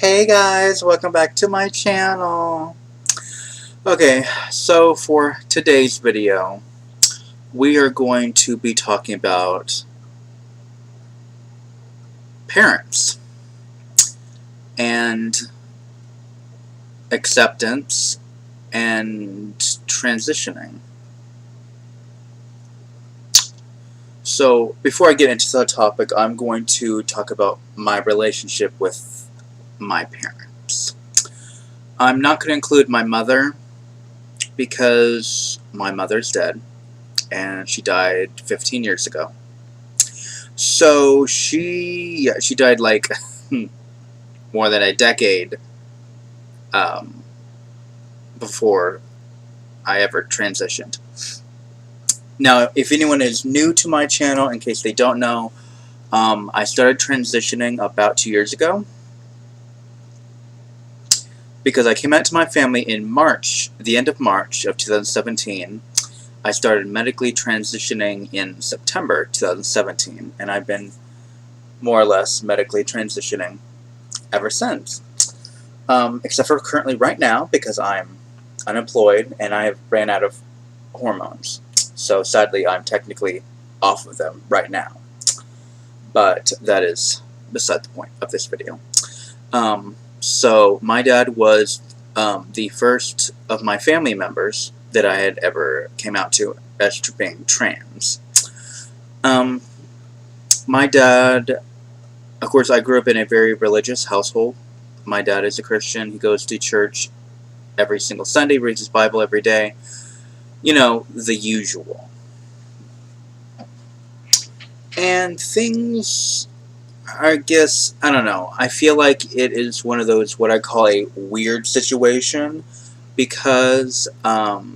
Hey guys, welcome back to my channel. Okay, so for today's video, we are going to be talking about parents and acceptance and transitioning. So before I get into the topic, I'm going to talk about my relationship with my parents. I'm not going to include my mother because my mother's dead and she died 15 years ago. So she died like more than a decade before I ever transitioned. Now, if anyone is new to my channel, in case they don't know, I started transitioning about 2 years ago because I came out to my family in March, the end of March of 2017. I started medically transitioning in September 2017, and I've been more or less medically transitioning ever since. Except for currently right now, because I'm unemployed and I have ran out of hormones. So sadly, I'm technically off of them right now. But that is beside the point of this video. So my dad was the first of my family members that I had ever came out to as being trans. My dad, of course, I grew up in a very religious household. My dad is a Christian. He goes to church every single Sunday, reads his Bible every day. You know, the usual. And things, I guess, I don't know. I feel like it is one of those, what I call a weird situation, because after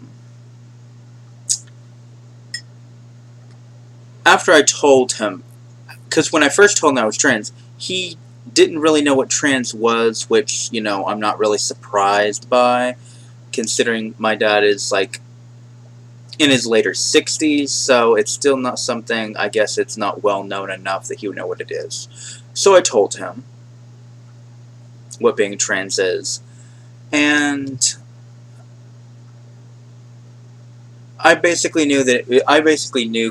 I told him, because when I first told him I was trans, he didn't really know what trans was, which, you know, I'm not really surprised by, considering my dad is, like, in his later 60s, so it's still not something, I guess it's not well known enough that he would know what it is. So I told him what being trans is, and I basically knew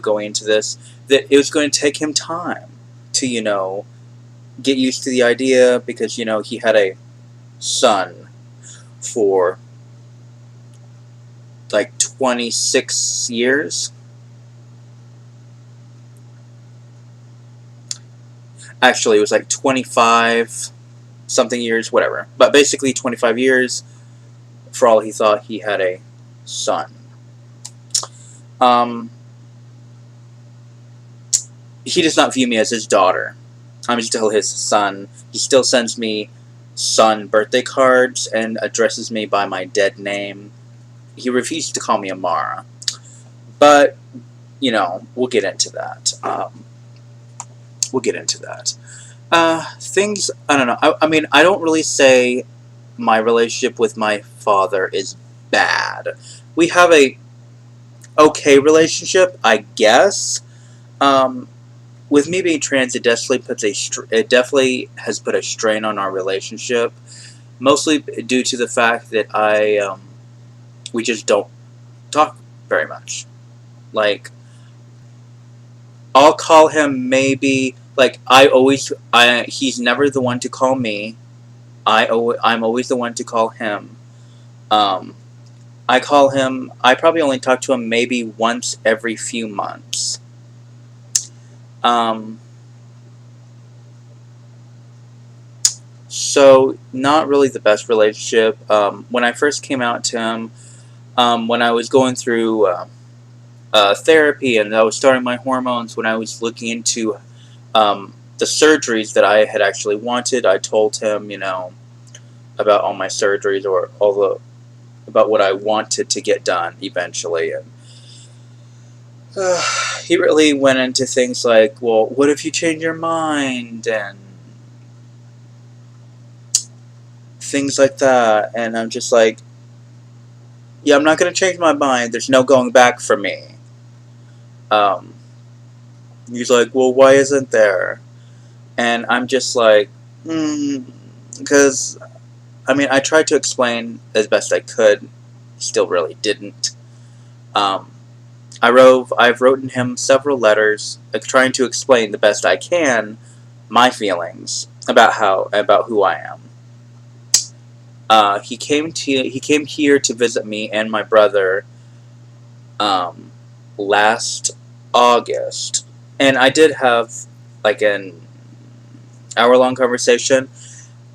going into this that it was going to take him time to, you know, get used to the idea, because, you know, he had a son for like 26 years. Actually, it was like 25 something years, whatever. But basically 25 years, for all he thought, he had a son. He does not view me as his daughter. I'm still his son. He still sends me son birthday cards and addresses me by my dead name. He refused to call me Amara. But, you know, we'll get into that. Things, I don't know. I mean, I don't really say my relationship with my father is bad. We have a okay relationship, I guess. With me being trans, it definitely has put a strain on our relationship, mostly due to the fact that we just don't talk very much. Like, I'll call him maybe, like, he's never the one to call me. I'm always the one to call him. I probably only talk to him maybe once every few months. So, not really the best relationship. When I first came out to him, when I was going through therapy and I was starting my hormones, when I was looking into the surgeries that I had actually wanted, I told him, you know, about all my surgeries, or about what I wanted to get done eventually, and he really went into things like, well, what if you change your mind, and things like that, and I'm just like, yeah, I'm not going to change my mind, there's no going back for me. He's like, well, why isn't there? And I'm just like, because, I mean, I tried to explain as best I could, still really didn't. Um, I've written him several letters, trying to explain the best I can my feelings about who I am. He came here to visit me and my brother um, last August, and I did have like an hour-long conversation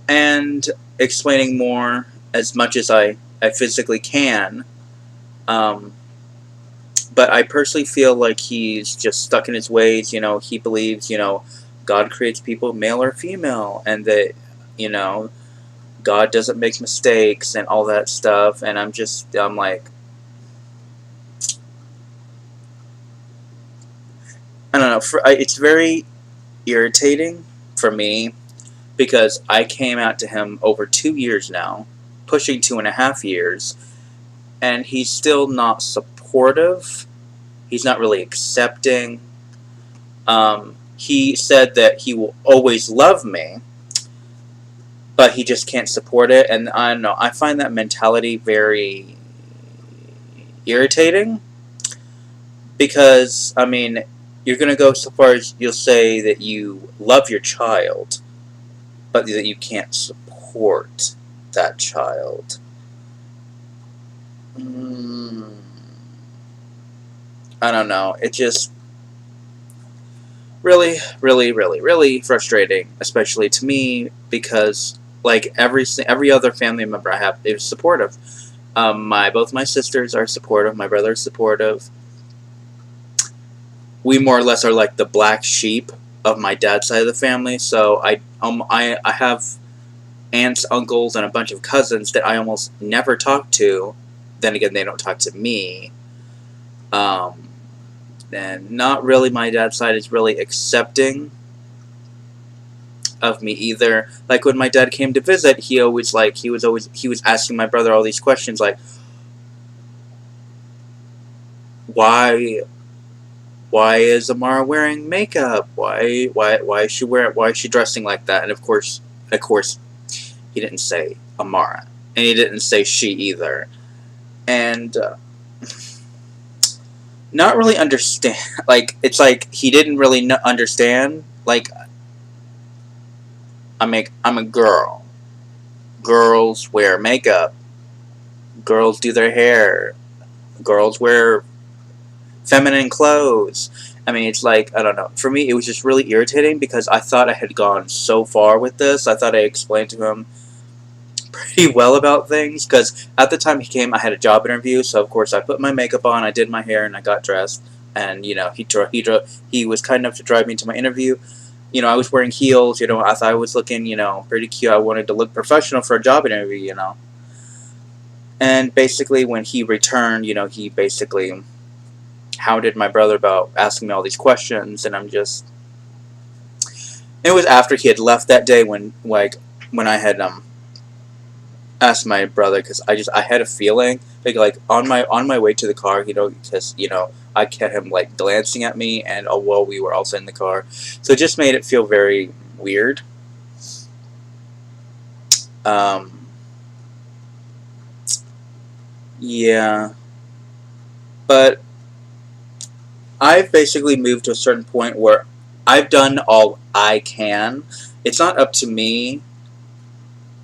and explaining more as much as I physically can. Um, but I personally feel like he's just stuck in his ways. He believes, God creates people male or female, and that, you know, God doesn't make mistakes and all that stuff. And I'm like, I don't know. It's very irritating for me because I came out to him over 2 years now, pushing 2.5 years, and he's still not supportive. He's not really accepting. He said that he will always love me, but he just can't support it, and I don't know. I find that mentality very irritating because, I mean, you're going to go so far as you'll say that you love your child, but that you can't support that child. I don't know. It just really, really, really, really frustrating, especially to me, because like every other family member I have is supportive. Both my sisters are supportive. My brother is supportive. We more or less are like the black sheep of my dad's side of the family. So I have aunts, uncles, and a bunch of cousins that I almost never talk to. Then again, they don't talk to me. And not really my dad's side is really accepting of me either. Like when my dad came to visit, he was asking my brother all these questions like, why is Amara wearing makeup? Why is she dressing like that? And of course he didn't say Amara, and he didn't say she either. And not really understand. Like, it's like he didn't really understand. Like, I'm a girl. Girls wear makeup. Girls do their hair. Girls wear feminine clothes. I mean, it's like, I don't know. For me, it was just really irritating because I thought I had gone so far with this. I thought I explained to him pretty well about things, because at the time he came, I had a job interview, so of course I put my makeup on, I did my hair, and I got dressed, and, he was kind enough to drive me to my interview. I was wearing heels, I thought I was looking, pretty cute. I wanted to look professional for a job interview, And basically, when he returned, he basically hounded my brother about asking me all these questions, and it was after he had left that day when I had, asked my brother, because I had a feeling like on my way to the car, because I kept him like glancing at me, and while we were also in the car, so it just made it feel very weird. Yeah, but I've basically moved to a certain point where I've done all I can. It's not up to me.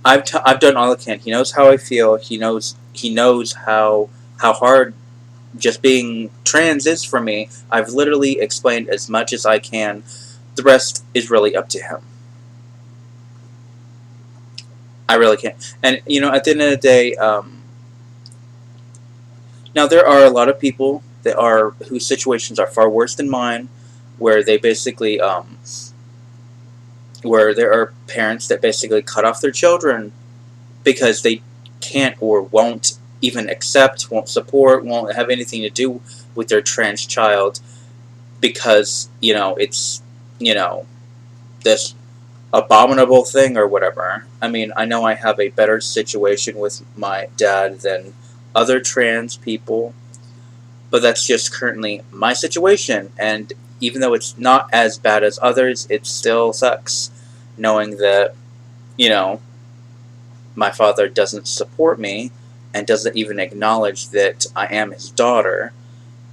I've done all I can. He knows how I feel. He knows how hard just being trans is for me. I've literally explained as much as I can. The rest is really up to him. I really can't. And at the end of the day, now there are a lot of people whose situations are far worse than mine, where they basically where there are parents that basically cut off their children because they can't or won't even accept, won't support, won't have anything to do with their trans child, because it's this abominable thing or whatever. I mean, I know I have a better situation with my dad than other trans people, but that's just currently my situation, and even though it's not as bad as others, it still sucks knowing that, my father doesn't support me and doesn't even acknowledge that I am his daughter,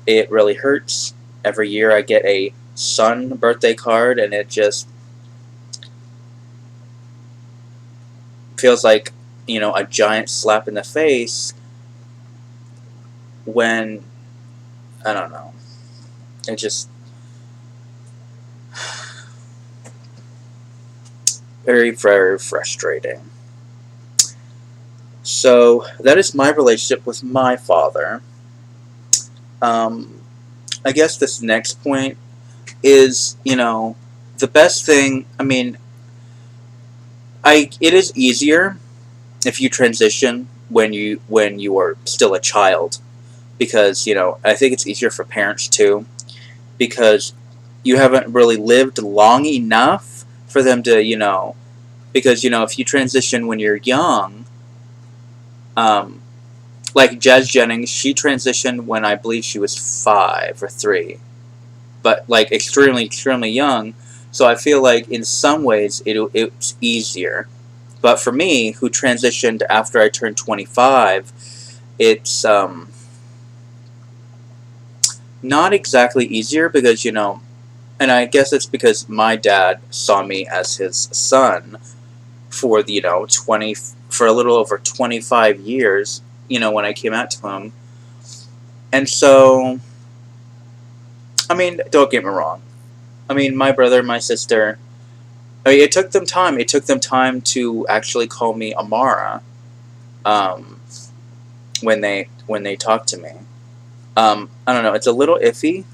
it really hurts. Every year I get a son birthday card, and it just feels like, a giant slap in the face when, I don't know, it just very, very frustrating. So that is my relationship with my father. I guess this next point is, the best thing. I mean, it is easier if you transition when you are still a child, because I think it's easier for parents too, because you haven't really lived long enough for them to because if you transition when you're young, like Jazz Jennings, she transitioned when I believe she was 5 or 3, but like extremely, extremely young. So I feel like in some ways it's easier. But for me, who transitioned after I turned 25, it's not exactly easier, because and I guess it's because my dad saw me as his son for the 20 for a little over 25 years, when I came out to him. And so, I mean, don't get me wrong. I mean, my brother, my sister, I mean, it took them time. It took them time to actually call me Amara, when they talked to me. I don't know. It's a little iffy,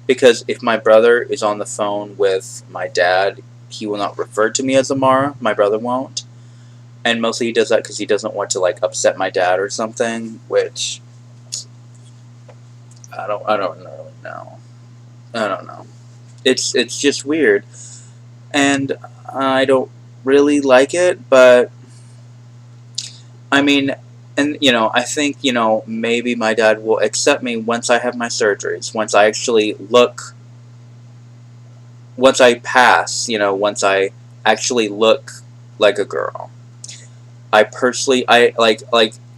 because if my brother is on the phone with my dad, he will not refer to me as Amara. My brother won't, and mostly he does that because he doesn't want to like upset my dad or something. Which I don't really know. I don't know. It's just weird, and I don't really like it. But I mean, and I think maybe my dad will accept me once I have my surgeries. Once I actually once I pass. Once I actually look like a girl. I personally,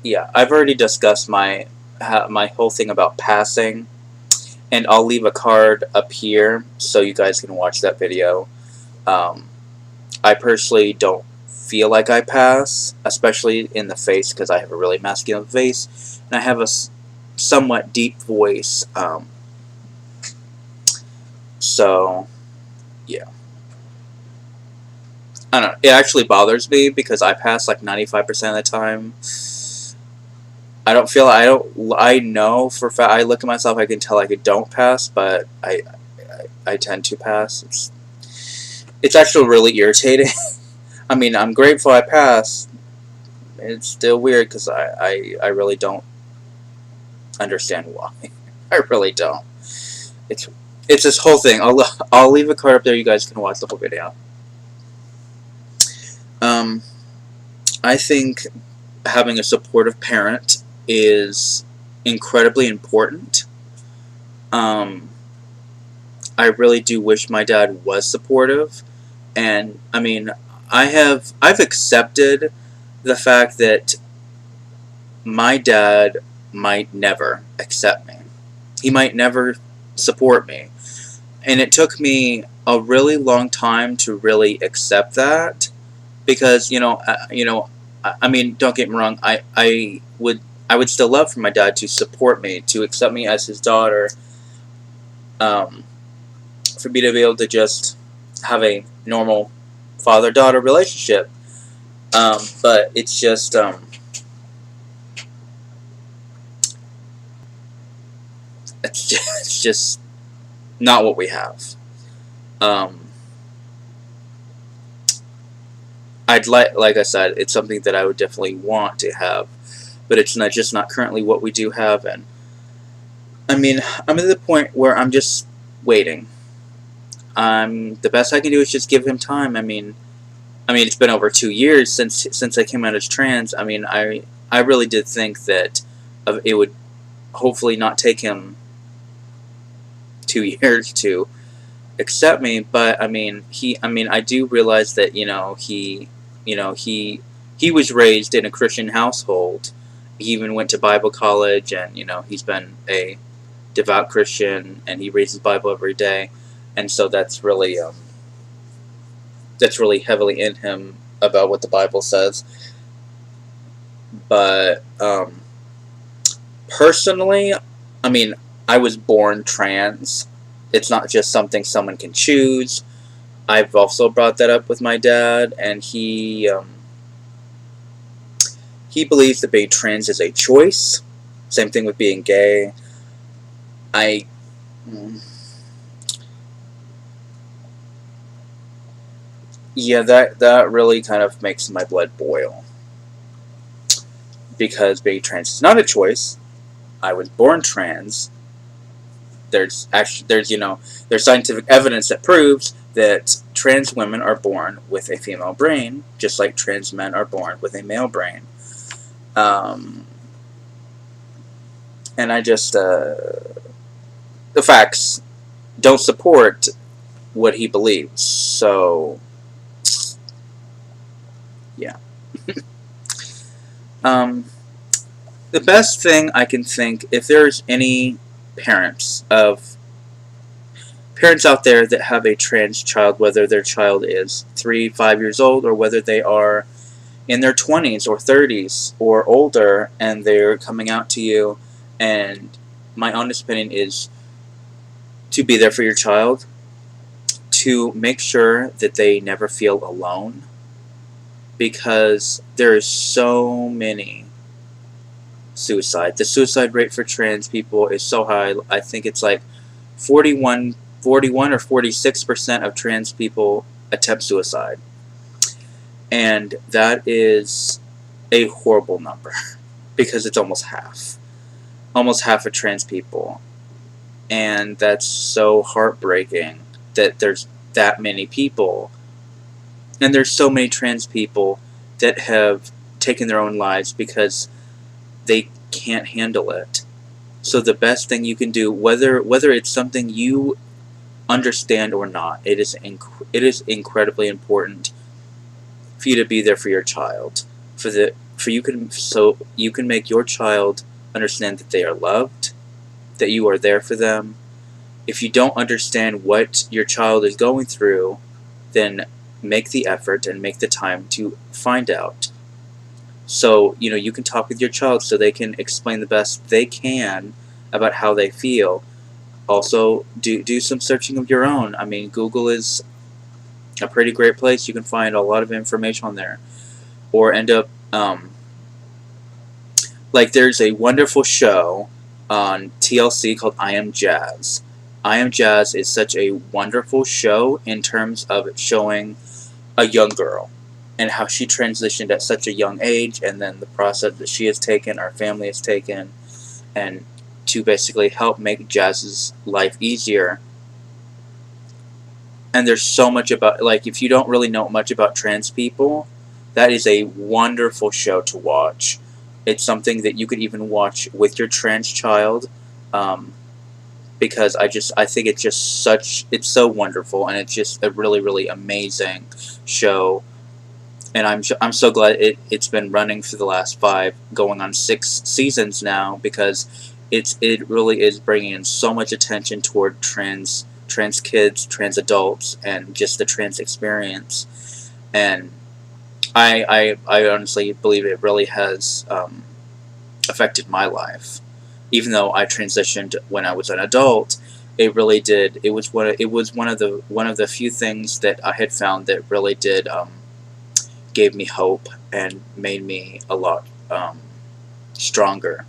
yeah. I've already discussed my whole thing about passing. And I'll leave a card up here so you guys can watch that video. I personally don't feel like I pass, especially in the face, because I have a really masculine face, and I have a somewhat deep voice. So, yeah. I don't know. It actually bothers me because I pass like 95% of the time. I know for a fact, I look at myself, I can tell I don't pass, but I tend to pass. It's actually really irritating. I mean, I'm grateful I passed. It's still weird because I really don't understand why. I really don't. It's this whole thing. I'll leave a card up there. You guys can watch the whole video. I think having a supportive parent is incredibly important. I really do wish my dad was supportive, and I mean, I've accepted the fact that my dad might never accept me. He might never support me, and it took me a really long time to really accept that, because I mean, don't get me wrong, I would still love for my dad to support me, to accept me as his daughter, for me to be able to just have a normal father-daughter relationship. But it's just, it's just not what we have. Like I said, it's something that I would definitely want to have, but it's just not currently what we do have. And I mean, I'm at the point where I'm just waiting. The best I can do is just give him time. I mean, it's been over 2 years since I came out as trans. I mean, I really did think that it would hopefully not take him 2 years to accept me, but I mean, I do realize that he he was raised in a Christian household. He even went to Bible college, and he's been a devout Christian, and he reads his Bible every day, and so that's really heavily in him about what the Bible says. But personally, I mean, I was born trans. It's not just something someone can choose. I've also brought that up with my dad, and he believes that being trans is a choice. Same thing with being gay. Yeah, that really kind of makes my blood boil. Because being trans is not a choice. I was born trans. There's scientific evidence that proves that trans women are born with a female brain, just like trans men are born with a male brain. And I just, the facts don't support what he believes. So, yeah. The best thing I can think, if there's any parents out there that have a trans child, whether their child is 3, 5 years old, or whether they are in their 20s or 30s or older, and they're coming out to you, and my honest opinion is to be there for your child, to make sure that they never feel alone, because there is so many suicide. The suicide rate for trans people is so high. I think it's like 41 or 46% of trans people attempt suicide. And that is a horrible number, because it's almost half. Almost half of trans people. And that's so heartbreaking that there's that many people. And there's so many trans people that have taken their own lives because they can't handle it. So the best thing you can do, whether it's something you understand or not, it is incredibly important for you to be there for your child, so you can make your child understand that they are loved, that you are there for them. If you don't understand what your child is going through, then make the effort and make the time to find out. So, you can talk with your child so they can explain the best they can about how they feel. Also, do some searching of your own. I mean, Google is a pretty great place. You can find a lot of information on there. Or end up, like there's a wonderful show on TLC called I Am Jazz. I Am Jazz is such a wonderful show in terms of showing a young girl and how she transitioned at such a young age, and then the process that she has taken, our family has taken, and to basically help make Jazz's life easier. And there's so much about, like, if you don't really know much about trans people, that is a wonderful show to watch. It's something that you could even watch with your trans child, because I think it's so wonderful, and it's just a really, really amazing show. And I'm so glad it's been running for the last 5, going on 6 seasons now, because it really is bringing in so much attention toward trans kids, trans adults, and just the trans experience. And I honestly believe it really has affected my life. Even though I transitioned when I was an adult, it really did. It was one of the few things that I had found that really did gave me hope and made me a lot stronger.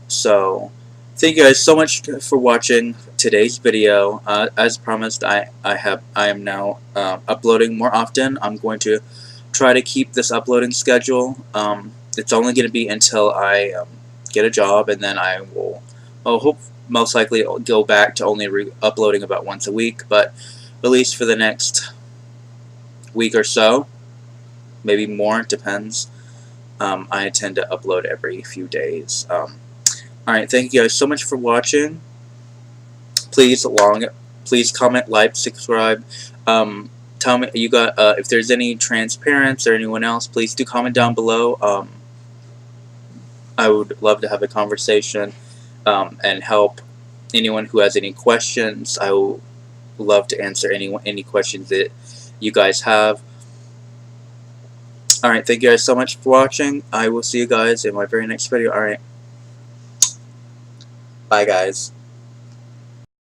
So, thank you guys so much for watching today's video. As promised, I am now uploading more often. I'm going to try to keep this uploading schedule. It's only going to be until I get a job, and then I will most likely go back to only uploading about once a week, but at least for the next week or so, maybe more, it depends. I intend to upload every few days. Alright, thank you guys so much for watching. Please comment, like, subscribe. tell me if there's any trans parents or anyone else, please do comment down below. I would love to have a conversation and help anyone who has any questions. I will love to answer any questions that you guys have. Alright, thank you guys so much for watching. I will see you guys in my very next video. Alright, bye guys.